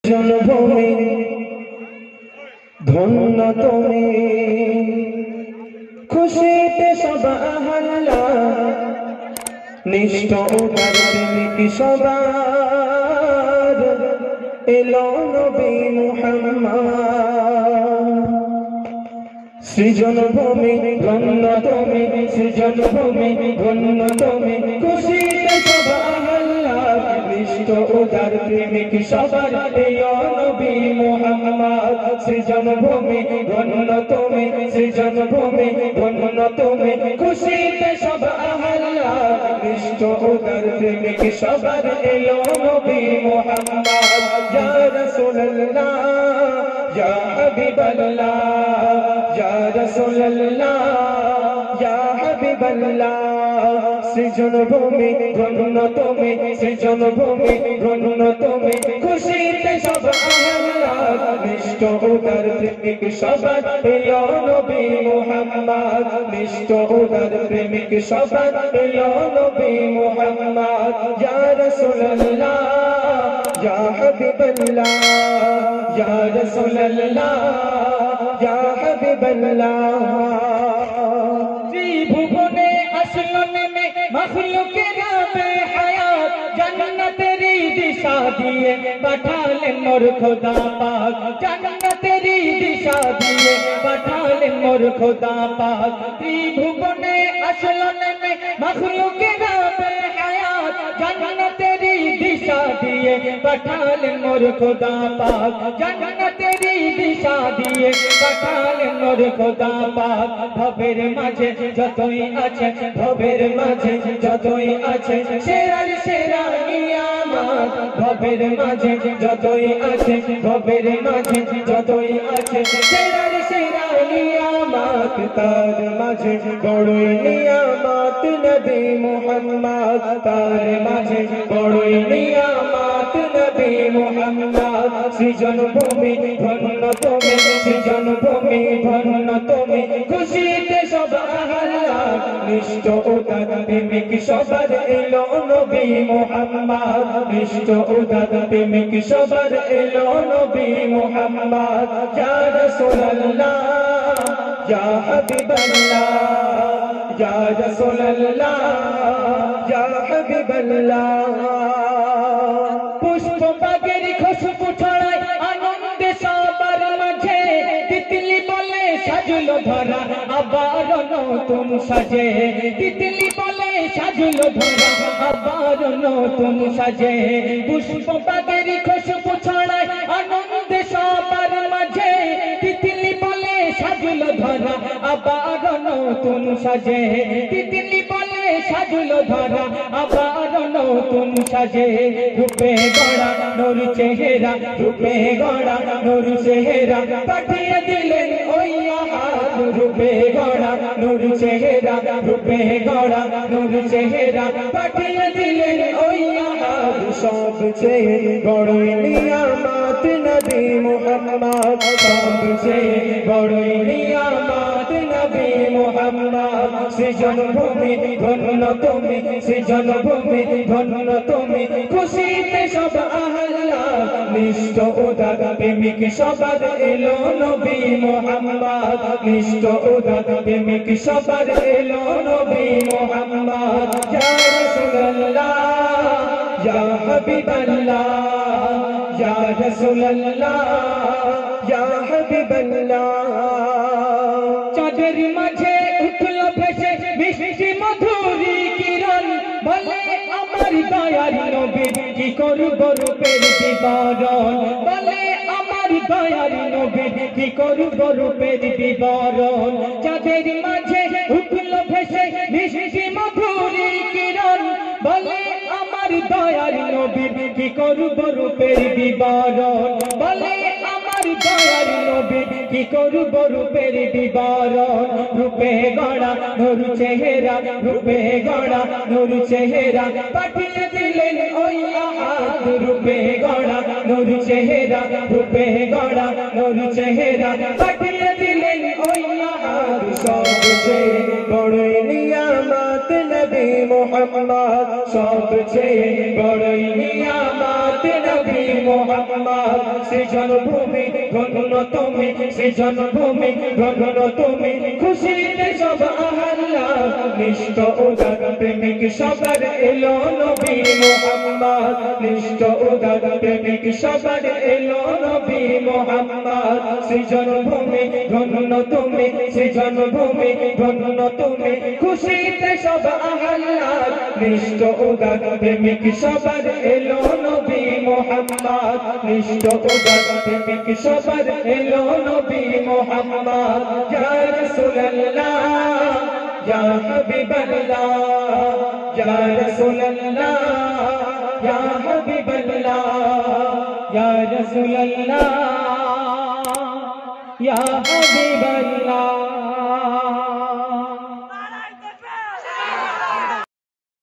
জন্মভূমি ধন্য তুমি, খুশিতে সবাহাল্লা নিষ্ঠ উদার প্রেমিক সবার এলো নবী মুহাম্মদ। সৃজনভূমি ধন্য তুমি, সৃজনভূমি ধন্য তুমি, খুশিতে সবাহাল্লা নিষ্ঠ উদার প্রেমিক সবার এলো নবী মুহাম্মদ। সৃজনভূমি ধন্য তুমি, সৃজনভূমি ধন্য তুমি, খুশিতে সবাহাল্লা নিষ্ঠ উদার প্রেমিক সবার এলো নবী মুহাম্মদ। ইয়া রাসূলুল্লাহ ইয়া হাবিবাল্লাহ, ইয়া রাসূলুল্লাহ ইয়া হাবিবাল্লাহ। সৃজনভূমি ধন্য তুমি, সৃজনভূমি ধন্য তুমি, খুশিতে সবাহাল্লা নিষ্ঠ উদার প্রেমিক সবার এলো নবী মুহাম্মদ। নিষ্ঠ উদার প্রেমিক সবার এলো নবী মুহাম্মদ। ইয়া রাসূলুল্লাহ ইয়া হাবিবাল্লাহ, ইয়া রাসূলুল্লাহ ইয়া হাবিবাল্লাহ। ত্রিভুবনে আসলো নেমে মখলুকেরা বেহায়াত, জান্নাতেরই দিশা দিয়ে পাঠালেন মোর খোদা পাক, জান্নাতেরই দিশা দিয়ে পাঠালেন মোর খোদা পাক। ত্রিভুবনে আসলো নেমে মখলুকেরা বেহায়াত, জান্নাতেরই দিশা দিয়ে পাঠালেন মোর খোদা পাক, জান্নাতেরই দিশা দিয়ে পাঠালেন মোর খোদা পাক। ভবের মাঝে যতই আছে, ভবের মাঝে যতই আছে সেরার সেরা নিয়ামত, ভবের মাঝে যতই আছে, ভবের মাঝে যতই আছে সেরার সেরা নিয়ামত, তার মাঝে বড়ই নিয়ামত নবী মুহাম্মদ, তার মাঝে বড়ই নিয়ামত নবী মুহাম্মদ। সৃজনভূমি ধন্য তুমি, সৃজনভূমি ধন্য তুমি, খুশিতে সবাহাল্লা নিষ্ঠ উদার প্রেমিক সবার এলো নবী মুহাম্মদ। নিষ্ঠ উদার প্রেমিক সবার এলো নবী মুহাম্মদ। ইয়া রাসূলুল্লাহ ইয়া হাবিবাল্লাহ, ইয়া রাসূলুল্লাহ ইয়া হাবিবাল্লাহ। পুষ্প বাগের খুশবু ছড়ায় আনন্দে সবার মাঝে, তিতলি বলে সাজলো ধরা আবার নতুন সাজে, তিতলি বলে সাজলো ধরা আবার নতুন সাজে। পুষ্প বাগের খুশবু ছড়ায় আনন্দে সবার মাঝে, তিতলি বলে সাজলো ধরা আবার নতুন সাজে, তিতলি বলে সাজলো ধরা আবার নতুন সাজে। রূপে গড়া নূর চেহারা, রূপে গড়া নূর চেহারা পাঠিয়ে দিলেন ওই আহাদ, রূপে গড়া নূর চেহারা, রূপে গড়া নূর চেহারা পাঠিয়ে দিলেন ওই আহাদ। সবচেয়ে বড়ই নিয়ামত নবী মুহাম্মদ, সবচেয়ে বড়ই নিয়ামত নবী মুহাম্মদ। সৃজনভূমি ধন্য তুমি, সৃজনভূমি ধন্য তুমি, খুশিতে সবাহাল্লা নিষ্ঠ উদার প্রেমিক সবার এলো নবী মুহাম্মদ। নিষ্ঠ উদার প্রেমিক সবার এলো নবী মুহাম্মদ। ইয়া রাসূলুল্লাহ ইয়া হাবিবাল্লাহ, ইয়া রাসূলুল্লাহ ইয়া হাবিবাল্লাহ। চাঁদের মাঝে উঠল ভেসে মিষ্টি মধুরী কিরণ, বলে আমার দয়ার নবী কি করব রূপের বিবরণ, বলে আমার দয়ার নবী কি করব রূপের বিবরণ। চাঁদের মাঝে উঠল ভেসে মিষ্টি মধুরী কিরণ, বলে আমার দয়ার নবী কি করব রূপের বিবরণ, বলে আমার দয়ার নবী কি করব রূপের বিবরণ। রূপে গড়া নূর চেহারা, রূপে গড়া নূর চেহারা পাঠিয়ে দিলেন ওই আহাদ, রূপে গড়া নূর চেহারা, রূপে গড়া নূর চেহারা পাঠিয়ে দিলেন ওই আহাদ। সবচেয়ে বড় নিয়ামত নবী মুহাম্মদ সবচেয়ে বড়ই নিয়ামত নবী মুহাম্মদ সৃজন ভূমি ধন্য তুমি সৃজন ভূমি ধন্য তুমি খুশিতে সব আল্লাহ নিষ্ঠ উদার প্রেমিক সবার এলো নবী মুহাম্মদ নিষ্ঠ উদার প্রেমিক সবার এলো নবী মুহাম্মদ সৃজন ভূমি ধন্য তুমি সৃজন ভূমি ধন্য তুমি খুশিতে সব আল্লাহ নিষ্ঠ উদার প্রেমিক সবার এলো নবী মুহাম্মদ নিষ্ঠ উদার প্রেমিক সবার এলো নবী মুহাম্মদ ইয়া রাসূলুল্লাহ ইয়া হাবিবাল্লাহ ইয়া রাসূলুল্লাহ ইয়া হাবিবাল্লাহ ইয়া রাসূলুল্লাহ ইয়া হাবিবাল্লাহ